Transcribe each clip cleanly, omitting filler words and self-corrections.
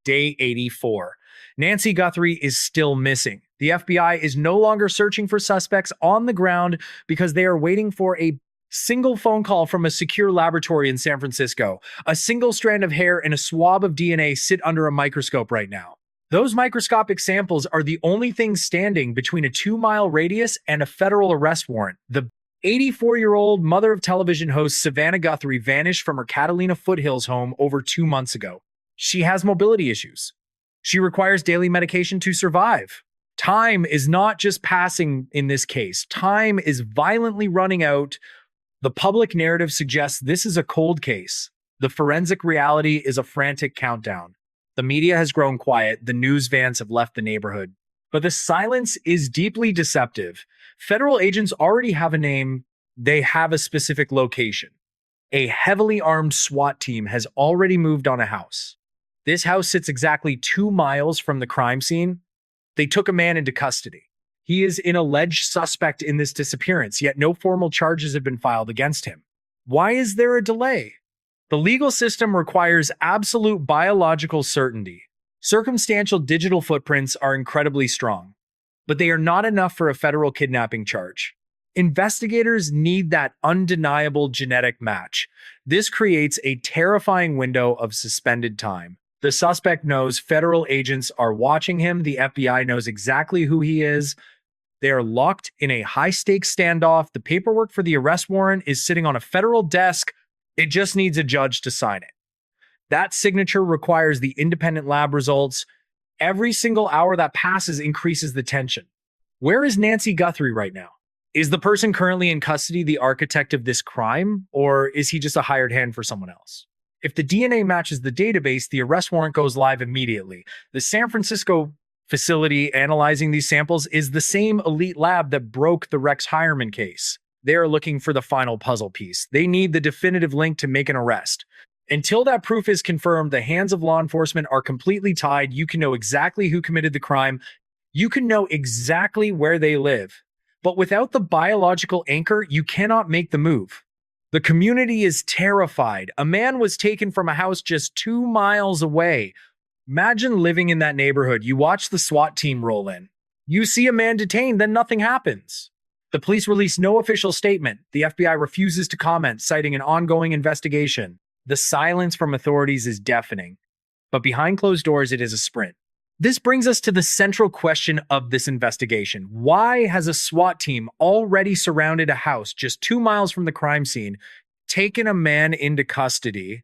Day 84. Nancy Guthrie is still missing. The FBI is no longer searching for suspects on the ground because they are waiting for a single phone call from a secure laboratory in San Francisco. A single strand of hair and a swab of DNA sit under a microscope right now. Those microscopic samples are the only things standing between a 2-mile radius and a federal arrest warrant. The 84-year-old mother of television host Savannah Guthrie vanished from her Catalina Foothills home over 2 months ago. She has mobility issues. She requires daily medication to survive. Time is not just passing in this case. Time is violently running out. The public narrative suggests this is a cold case. The forensic reality is a frantic countdown. The media has grown quiet. The news vans have left the neighborhood. But the silence is deeply deceptive. Federal agents already have a name. They have a specific location. A heavily armed SWAT team has already moved on a house. This house sits exactly 2 miles from the crime scene. They took a man into custody. He is an alleged suspect in this disappearance, yet no formal charges have been filed against him. Why is there a delay? The legal system requires absolute biological certainty. Circumstantial digital footprints are incredibly strong, but they are not enough for a federal kidnapping charge. Investigators need that undeniable genetic match. This creates a terrifying window of suspended time. The suspect knows federal agents are watching him. The FBI knows exactly who he is. They are locked in a high-stakes standoff. The paperwork for the arrest warrant is sitting on a federal desk. It just needs a judge to sign it. That signature requires the independent lab results. Every single hour that passes increases the tension. Where is Nancy Guthrie right now? Is the person currently in custody the architect of this crime, or is he just a hired hand for someone else? If the DNA matches the database, the arrest warrant goes live immediately. The San Francisco facility analyzing these samples is the same elite lab that broke the Rex Hireman case. They are looking for the final puzzle piece. They need the definitive link to make an arrest. Until that proof is confirmed, the hands of law enforcement are completely tied. You can know exactly who committed the crime. You can know exactly where they live. But without the biological anchor, you cannot make the move. The community is terrified. A man was taken from a house just 2 miles away. Imagine living in that neighborhood. You watch the SWAT team roll in. You see a man detained, then nothing happens. The police release no official statement. The FBI refuses to comment, citing an ongoing investigation. The silence from authorities is deafening. But behind closed doors, it is a sprint. This brings us to the central question of this investigation. Why has a SWAT team already surrounded a house just 2 miles from the crime scene, taken a man into custody,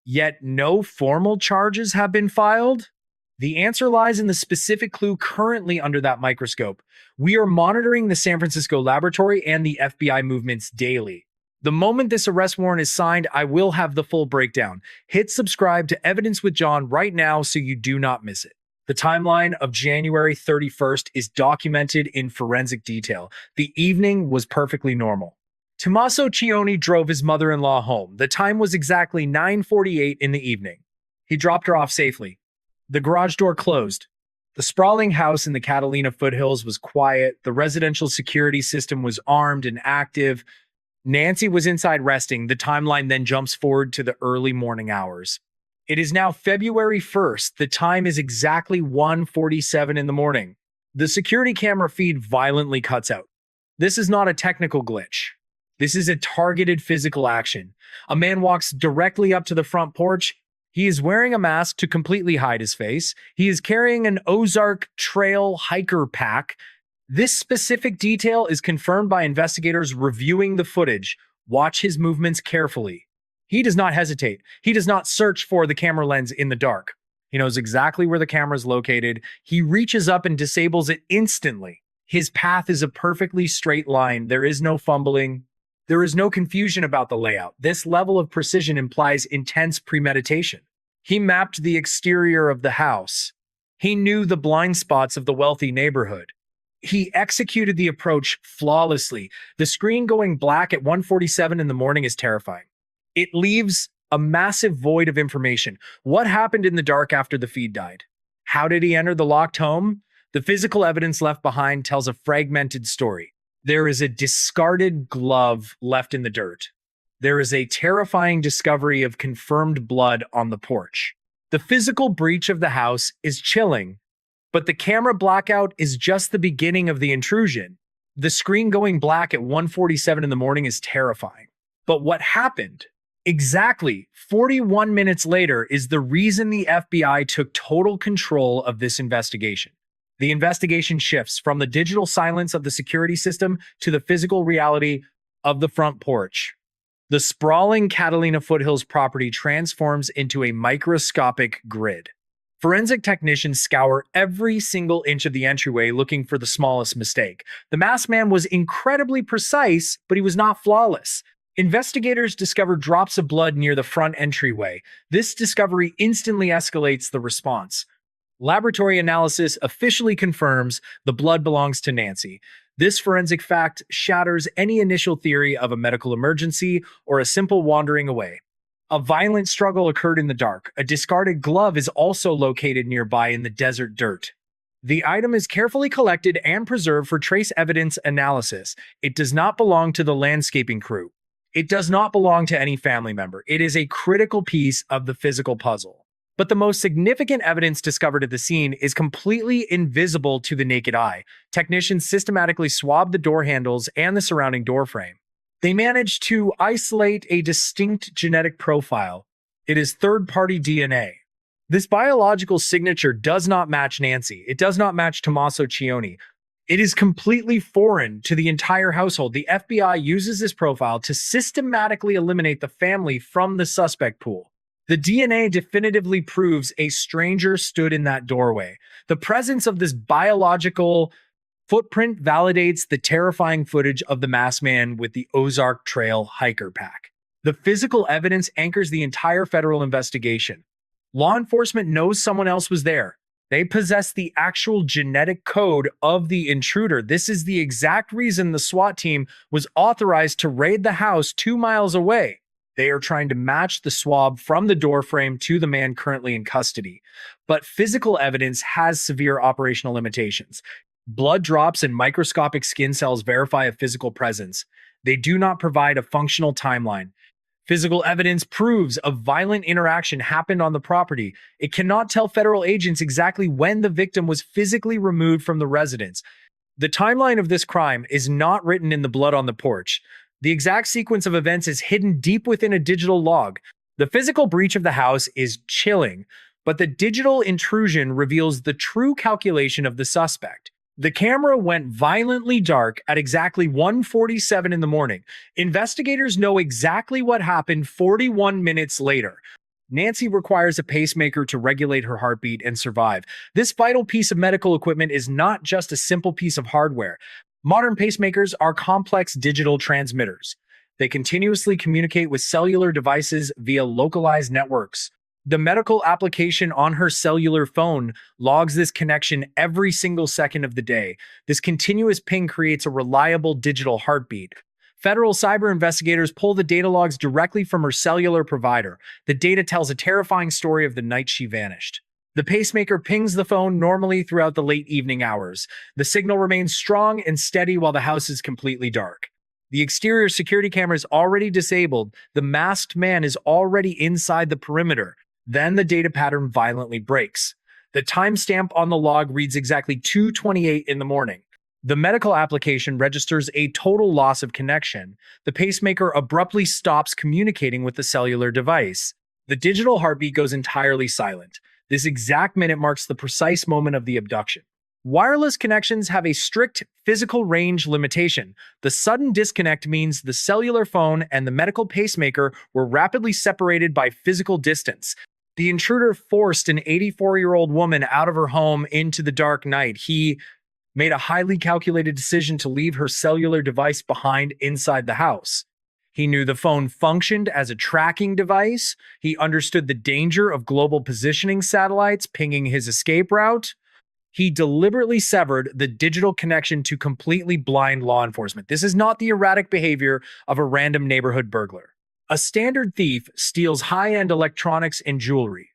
yet no formal charges have been filed? The answer lies in the specific clue currently under that microscope. We are monitoring the San Francisco laboratory and the FBI movements daily. The moment this arrest warrant is signed, I will have the full breakdown. Hit subscribe to Evidence with John right now so you do not miss it. The timeline of January 31st is documented in forensic detail. The evening was perfectly normal. Tommaso Cioni drove his mother-in-law home. The time was exactly 9:48 in the evening. He dropped her off safely. The garage door closed. The sprawling house in the Catalina Foothills was quiet. The residential security system was armed and active. Nancy was inside resting. The timeline then jumps forward to the early morning hours. It is now February 1st. The time is exactly 1:47 in the morning. The security camera feed violently cuts out. This is not a technical glitch. This is a targeted physical action. A man walks directly up to the front porch. He is wearing a mask to completely hide his face. He is carrying an Ozark Trail hiker pack. This specific detail is confirmed by investigators reviewing the footage. Watch his movements carefully. He does not hesitate. He does not search for the camera lens in the dark. He knows exactly where the camera is located. He reaches up and disables it instantly. His path is a perfectly straight line. There is no fumbling. There is no confusion about the layout. This level of precision implies intense premeditation. He mapped the exterior of the house. He knew the blind spots of the wealthy neighborhood. He executed the approach flawlessly. The screen going black at 1:47 in the morning is terrifying. It leaves a massive void of information. What happened in the dark after the feed died? How did he enter the locked home? The physical evidence left behind tells a fragmented story. There is a discarded glove left in the dirt. There is a terrifying discovery of confirmed blood on the porch. The physical breach of the house is chilling, but the camera blackout is just the beginning of the intrusion. The screen going black at 1:47 in the morning is terrifying. But what happened? Exactly 41 minutes later is the reason the FBI took total control of this investigation. The investigation shifts from the digital silence of the security system to the physical reality of the front porch. The sprawling Catalina Foothills property transforms into a microscopic grid. Forensic technicians scour every single inch of the entryway looking for the smallest mistake. The masked man was incredibly precise, but he was not flawless. Investigators discovered drops of blood near the front entryway. This discovery instantly escalates the response. Laboratory analysis officially confirms the blood belongs to Nancy. This forensic fact shatters any initial theory of a medical emergency or a simple wandering away. A violent struggle occurred in the dark. A discarded glove is also located nearby in the desert dirt. The item is carefully collected and preserved for trace evidence analysis. It does not belong to the landscaping crew. It does not belong to any family member. It is a critical piece of the physical puzzle. But the most significant evidence discovered at the scene is completely invisible to the naked eye. Technicians systematically swabbed the door handles and the surrounding door frame. They managed to isolate a distinct genetic profile. It is third-party DNA. This biological signature does not match Nancy. It does not match Tommaso Cioni. It is completely foreign to the entire household. The FBI uses this profile to systematically eliminate the family from the suspect pool. The DNA definitively proves a stranger stood in that doorway. The presence of this biological footprint validates the terrifying footage of the masked man with the Ozark Trail hiker pack. The physical evidence anchors the entire federal investigation. Law enforcement knows someone else was there. They possess the actual genetic code of the intruder. This is the exact reason the SWAT team was authorized to raid the house 2 miles away. They are trying to match the swab from the doorframe to the man currently in custody. But physical evidence has severe operational limitations. Blood drops and microscopic skin cells verify a physical presence. They do not provide a functional timeline. Physical evidence proves a violent interaction happened on the property. It cannot tell federal agents exactly when the victim was physically removed from the residence. The timeline of this crime is not written in the blood on the porch. The exact sequence of events is hidden deep within a digital log. The physical breach of the house is chilling, but the digital intrusion reveals the true calculation of the suspect. The camera went violently dark at exactly 1:47 in the morning. Investigators know exactly what happened 41 minutes later. Nancy requires a pacemaker to regulate her heartbeat and survive. This vital piece of medical equipment is not just a simple piece of hardware. Modern pacemakers are complex digital transmitters. They continuously communicate with cellular devices via localized networks. The medical application on her cellular phone logs this connection every single second of the day. This continuous ping creates a reliable digital heartbeat. Federal cyber investigators pull the data logs directly from her cellular provider. The data tells a terrifying story of the night she vanished. The pacemaker pings the phone normally throughout the late evening hours. The signal remains strong and steady while the house is completely dark. The exterior security camera is already disabled. The masked man is already inside the perimeter. Then the data pattern violently breaks. The timestamp on the log reads exactly 2:28 in the morning. The medical application registers a total loss of connection. The pacemaker abruptly stops communicating with the cellular device. The digital heartbeat goes entirely silent. This exact minute marks the precise moment of the abduction. Wireless connections have a strict physical range limitation. The sudden disconnect means the cellular phone and the medical pacemaker were rapidly separated by physical distance. The intruder forced an 84-year-old woman out of her home into the dark night. He made a highly calculated decision to leave her cellular device behind inside the house. He knew the phone functioned as a tracking device. He understood the danger of global positioning satellites pinging his escape route. He deliberately severed the digital connection to completely blind law enforcement. This is not the erratic behavior of a random neighborhood burglar. A standard thief steals high-end electronics and jewelry.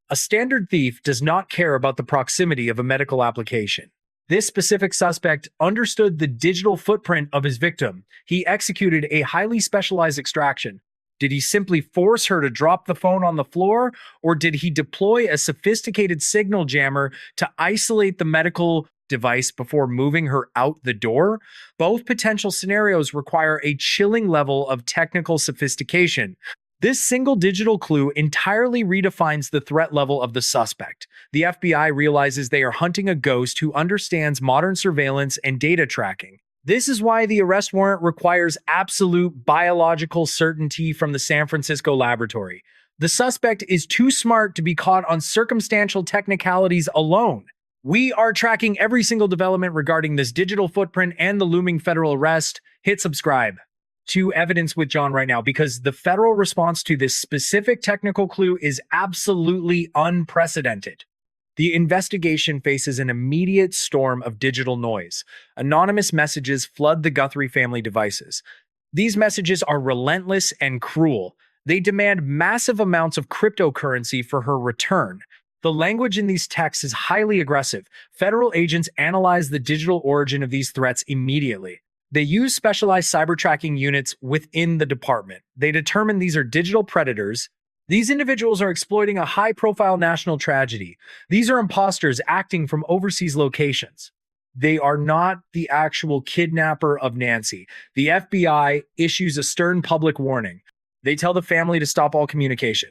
A standard thief does not care about the proximity of a medical application. This specific suspect understood the digital footprint of his victim. He executed a highly specialized extraction. Did he simply force her to drop the phone on the floor, or did he deploy a sophisticated signal jammer to isolate the medical device before moving her out the door? Both potential scenarios require a chilling level of technical sophistication. This single digital clue entirely redefines the threat level of the suspect. The FBI realizes they are hunting a ghost who understands modern surveillance and data tracking. This is why the arrest warrant requires absolute biological certainty from the San Francisco laboratory. The suspect is too smart to be caught on circumstantial technicalities alone. We are tracking every single development regarding this digital footprint and the looming federal arrest. Hit subscribe to Evidence with John right now, because the federal response to this specific technical clue is absolutely unprecedented. The investigation faces an immediate storm of digital noise. Anonymous messages flood the Guthrie family devices. These messages are relentless and cruel. They demand massive amounts of cryptocurrency for her return. The language in these texts is highly aggressive. Federal agents analyze the digital origin of these threats immediately. They use specialized cyber tracking units within the department. They determine these are digital predators. These individuals are exploiting a high-profile national tragedy. These are imposters acting from overseas locations. They are not the actual kidnapper of Nancy. The FBI issues a stern public warning. They tell the family to stop all communication.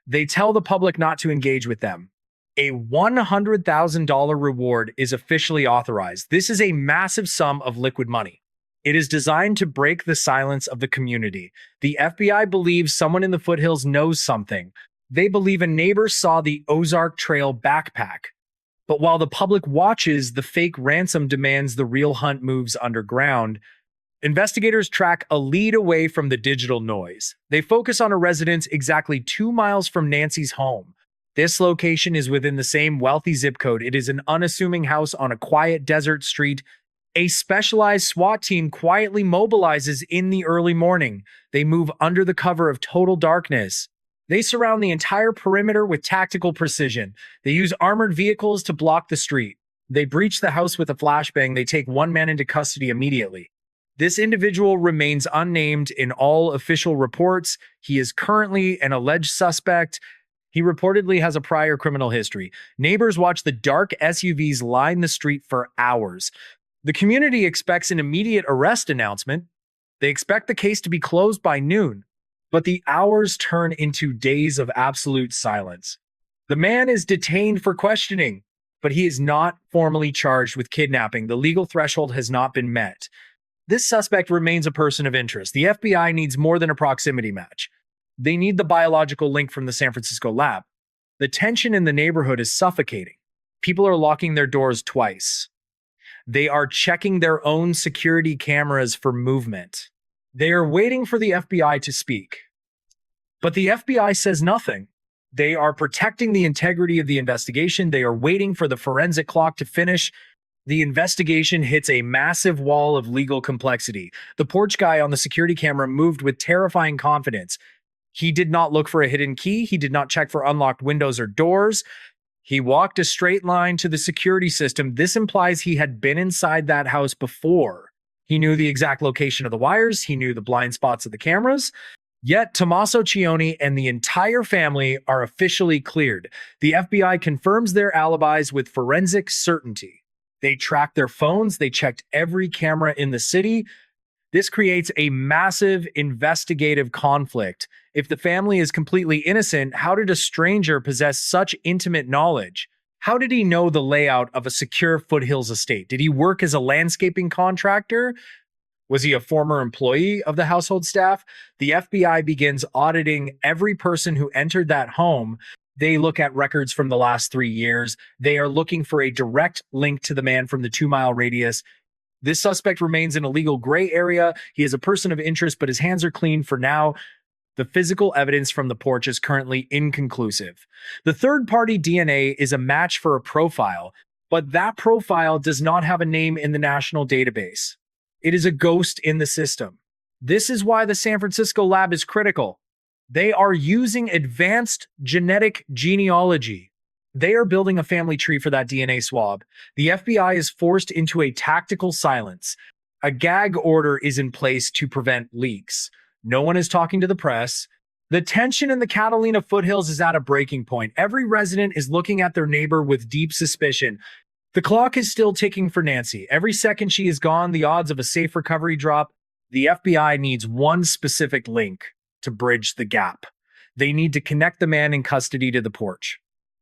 They tell the public not to engage with them. A $100,000 reward is officially authorized. This is a massive sum of liquid money. It is designed to break the silence of the community. The FBI believes someone in the foothills knows something. They believe a neighbor saw the Ozark Trail backpack. But while the public watches, the fake ransom demands the real hunt moves underground. Investigators track a lead away from the digital noise. They focus on a residence exactly 2 miles from Nancy's home. This location is within the same wealthy zip code. It is an unassuming house on a quiet desert street. A specialized SWAT team quietly mobilizes in the early morning. They move under the cover of total darkness. They surround the entire perimeter with tactical precision. They use armored vehicles to block the street. They breach the house with a flashbang. They take one man into custody immediately. This individual remains unnamed in all official reports. He is currently an alleged suspect. He reportedly has a prior criminal history. Neighbors watch the dark SUVs line the street for hours. The community expects an immediate arrest announcement. They expect the case to be closed by noon, but the hours turn into days of absolute silence. The man is detained for questioning, but he is not formally charged with kidnapping. The legal threshold has not been met. This suspect remains a person of interest. The FBI needs more than a proximity match. They need the biological link from the San Francisco lab. The tension in the neighborhood is suffocating. People are locking their doors twice. They are checking their own security cameras for movement. They are waiting for the FBI to speak. But the FBI says nothing. They are protecting the integrity of the investigation. They are waiting for the forensic clock to finish. The investigation hits a massive wall of legal complexity. The porch guy on the security camera moved with terrifying confidence. He did not look for a hidden key. He did not check for unlocked windows or doors. He walked a straight line to the security system. This implies he had been inside that house before. He knew the exact location of the wires. He knew the blind spots of the cameras. Yet Tommaso Cioni and the entire family are officially cleared. The FBI confirms their alibis with forensic certainty. They tracked their phones. They checked every camera in the city. This creates a massive investigative conflict. If the family is completely innocent, how did a stranger possess such intimate knowledge? How did he know the layout of a secure foothills estate? Did he work as a landscaping contractor? Was he a former employee of the household staff? The FBI begins auditing every person who entered that home. They look at records from the last 3 years. They are looking for a direct link to the man from the 2-mile radius. This suspect remains in a legal gray area. He is a person of interest, but his hands are clean for now. The physical evidence from the porch is currently inconclusive. The third-party DNA is a match for a profile, but that profile does not have a name in the national database. It is a ghost in the system. This is why the San Francisco lab is critical. They are using advanced genetic genealogy. They are building a family tree for that DNA swab. The FBI is forced into a tactical silence. A gag order is in place to prevent leaks. No one is talking to the press. The tension in the Catalina Foothills is at a breaking point. Every resident is looking at their neighbor with deep suspicion. The clock is still ticking for Nancy. Every second she is gone, the odds of a safe recovery drop. The FBI needs one specific link to bridge the gap. They need to connect the man in custody to the porch.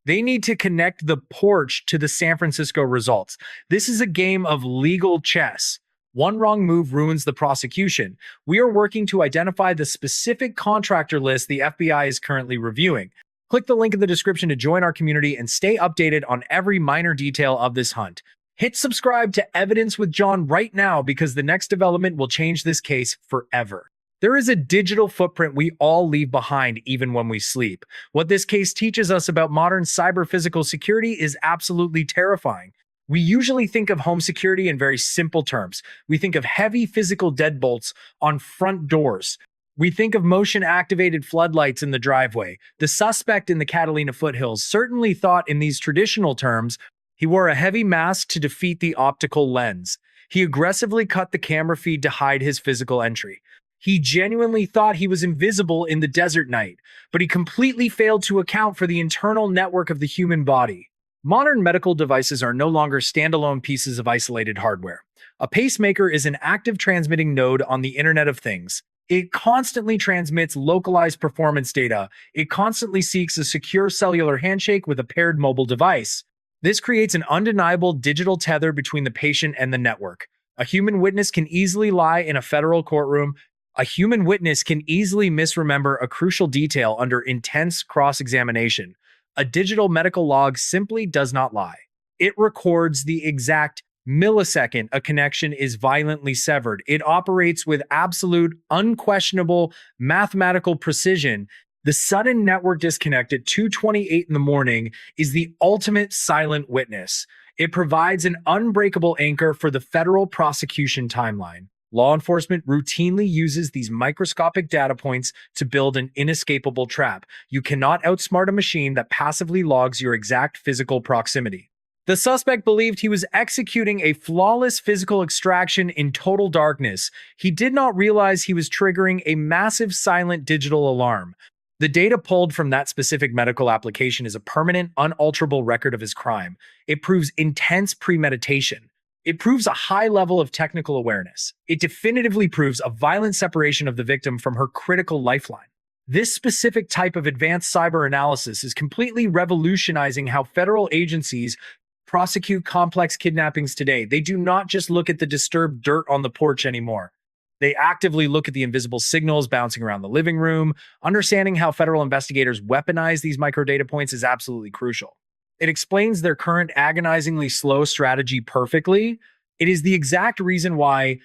They need to connect the porch to the San Francisco results. This is a game of legal chess. One wrong move ruins the prosecution. We are working to identify the specific contractor list the FBI is currently reviewing. Click the link in the description to join our community and stay updated on every minor detail of this hunt. Hit subscribe to Evidence with John right now because the next development will change this case forever. There is a digital footprint we all leave behind even when we sleep. What this case teaches us about modern cyber-physical security is absolutely terrifying. We usually think of home security in very simple terms. We think of heavy physical deadbolts on front doors. We think of motion-activated floodlights in the driveway. The suspect in the Catalina Foothills certainly thought in these traditional terms. He wore a heavy mask to defeat the optical lens. He aggressively cut the camera feed to hide his physical entry. He genuinely thought he was invisible in the desert night, but he completely failed to account for the internal network of the human body. Modern medical devices are no longer standalone pieces of isolated hardware. A pacemaker is an active transmitting node on the Internet of Things. It constantly transmits localized performance data. It constantly seeks a secure cellular handshake with a paired mobile device. This creates an undeniable digital tether between the patient and the network. A human witness can easily lie in a federal courtroom. A human witness can easily misremember a crucial detail under intense cross-examination. A digital medical log simply does not lie. It records the exact millisecond a connection is violently severed. It operates with absolute, unquestionable mathematical precision. The sudden network disconnect at 2:28 in the morning is the ultimate silent witness. It provides an unbreakable anchor for the federal prosecution timeline. Law enforcement routinely uses these microscopic data points to build an inescapable trap. You cannot outsmart a machine that passively logs your exact physical proximity. The suspect believed he was executing a flawless physical extraction in total darkness. He did not realize he was triggering a massive silent digital alarm. The data pulled from that specific medical application is a permanent, unalterable record of his crime. It proves intense premeditation. It proves a high level of technical awareness. It definitively proves a violent separation of the victim from her critical lifeline. This specific type of advanced cyber analysis is completely revolutionizing how federal agencies prosecute complex kidnappings today. They do not just look at the disturbed dirt on the porch anymore. They actively look at the invisible signals bouncing around the living room. Understanding how federal investigators weaponize these micro data points is absolutely crucial. It explains their current agonizingly slow strategy perfectly. It is the exact reason why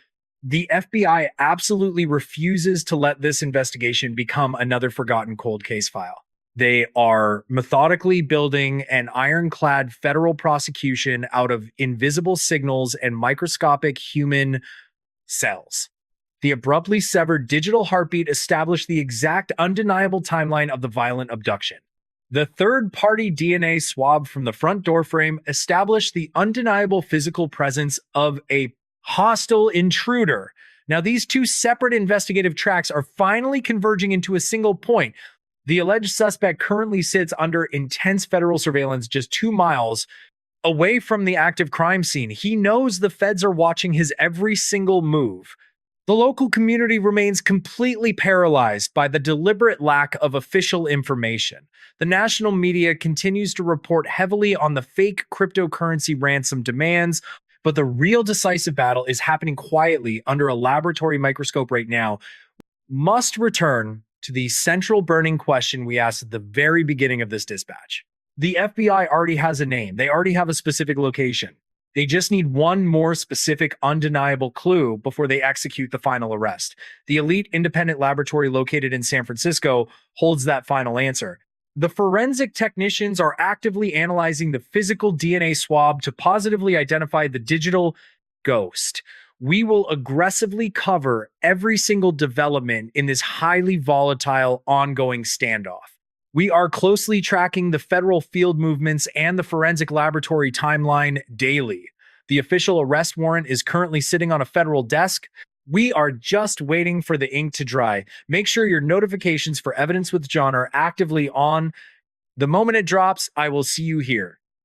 the FBI absolutely refuses to let this investigation become another forgotten cold case file. They are methodically building an ironclad federal prosecution out of invisible signals and microscopic human cells. The abruptly severed digital heartbeat established the exact undeniable timeline of the violent abduction. The third-party DNA swab from the front door frame established the undeniable physical presence of a hostile intruder. Now, these two separate investigative tracks are finally converging into a single point. The alleged suspect currently sits under intense federal surveillance just 2 miles away from the active crime scene. He knows the feds are watching his every single move. The local community remains completely paralyzed by the deliberate lack of official information. The national media continues to report heavily on the fake cryptocurrency ransom demands, but the real decisive battle is happening quietly under a laboratory microscope right now. Must return to the central burning question we asked at the very beginning of this dispatch. The FBI already has a name. They already have a specific location. They just need one more specific, undeniable clue before they execute the final arrest. The elite independent laboratory located in San Francisco holds that final answer. The forensic technicians are actively analyzing the physical DNA swab to positively identify the digital ghost. We will aggressively cover every single development in this highly volatile, ongoing standoff. We are closely tracking the federal field movements and the forensic laboratory timeline daily. The official arrest warrant is currently sitting on a federal desk. We are just waiting for the ink to dry. Make sure your notifications for Evidence with John are actively on. The moment it drops, I will see you here.